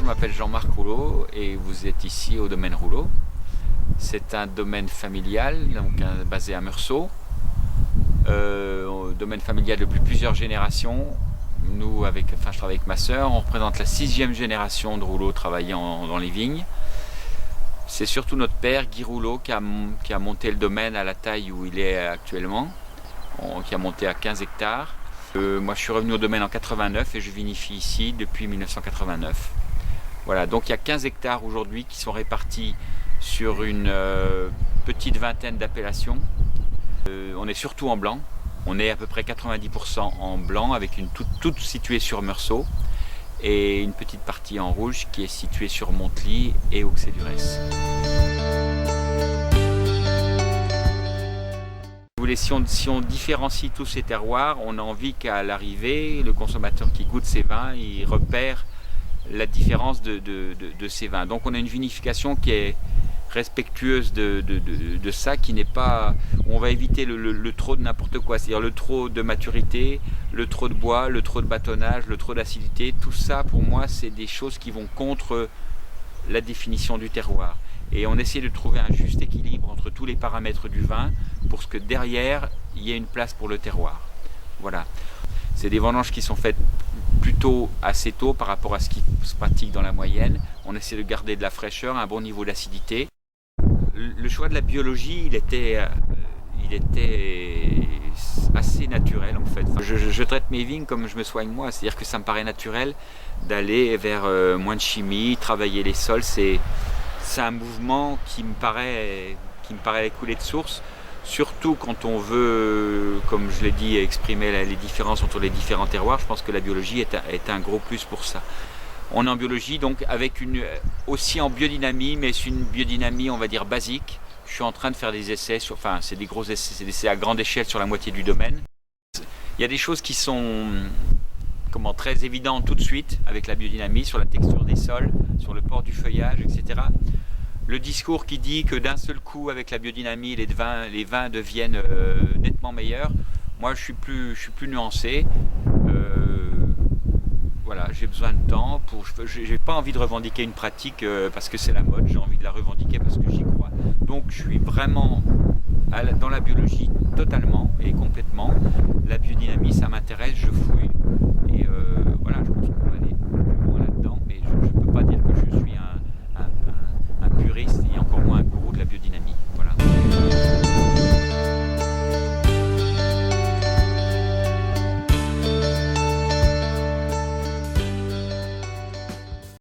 je m'appelle Jean-Marc Rouleau et vous êtes ici au domaine Rouleau. C'est un domaine familial, donc basé à Meursault. Domaine familial depuis plusieurs générations. Nous, je travaille avec ma sœur, on représente la 6e génération de Rouleau travaillant dans les vignes. C'est surtout notre père, Guy Rouleau, qui a monté le domaine à la taille où il est actuellement, qui a monté à 15 hectares. Moi, je suis revenu au domaine en 89 et je vinifie ici depuis 1989. Voilà, donc il y a 15 hectares aujourd'hui qui sont répartis sur une petite vingtaine d'appellations. On est surtout en blanc. On est à peu près 90% en blanc avec une toute située sur Meursault et une petite partie en rouge qui est située sur Montely et Auxey-Duresses. Si on différencie tous ces terroirs, on a envie qu'à l'arrivée, le consommateur qui goûte ces vins, il repère la différence de ces vins. Donc on a une vinification qui est respectueuse de ça, qui n'est pas... On va éviter le trop de n'importe quoi, c'est-à-dire le trop de maturité, le trop de bois, le trop de bâtonnage, le trop d'acidité. Tout ça, pour moi, c'est des choses qui vont contre la définition du terroir. Et on essaie de trouver un juste équilibre entre tous les paramètres du vin pour que derrière, il y ait une place pour le terroir. Voilà. C'est des vendanges qui sont faites plutôt assez tôt par rapport à ce qui se pratique dans la moyenne. On essaie de garder de la fraîcheur, un bon niveau d'acidité. Le choix de la biologie, il était assez naturel en fait. Je traite mes vignes comme je me soigne moi, c'est-à-dire que ça me paraît naturel d'aller vers moins de chimie, travailler les sols. C'est un mouvement qui me paraît couler de source, surtout quand on veut, comme je l'ai dit, exprimer les différences entre les différents terroirs. Je pense que la biologie est un gros plus pour ça. On est en biologie, donc aussi en biodynamie, mais c'est une biodynamie, on va dire, basique. Je suis en train de faire des essais, c'est des gros essais, c'est des essais à grande échelle sur la moitié du domaine. Il y a des choses qui sont très évidentes tout de suite avec la biodynamie, sur la texture des sols, sur le port du feuillage, etc. Le discours qui dit que d'un seul coup, avec la biodynamie, les vins deviennent nettement meilleurs. Moi, je suis plus nuancé. Voilà, j'ai besoin de temps. J'ai pas envie de revendiquer une pratique parce que c'est la mode. J'ai envie de la revendiquer parce que j'y crois. Donc, je suis vraiment dans la biologie totalement et complètement. La biodynamie, ça m'intéresse.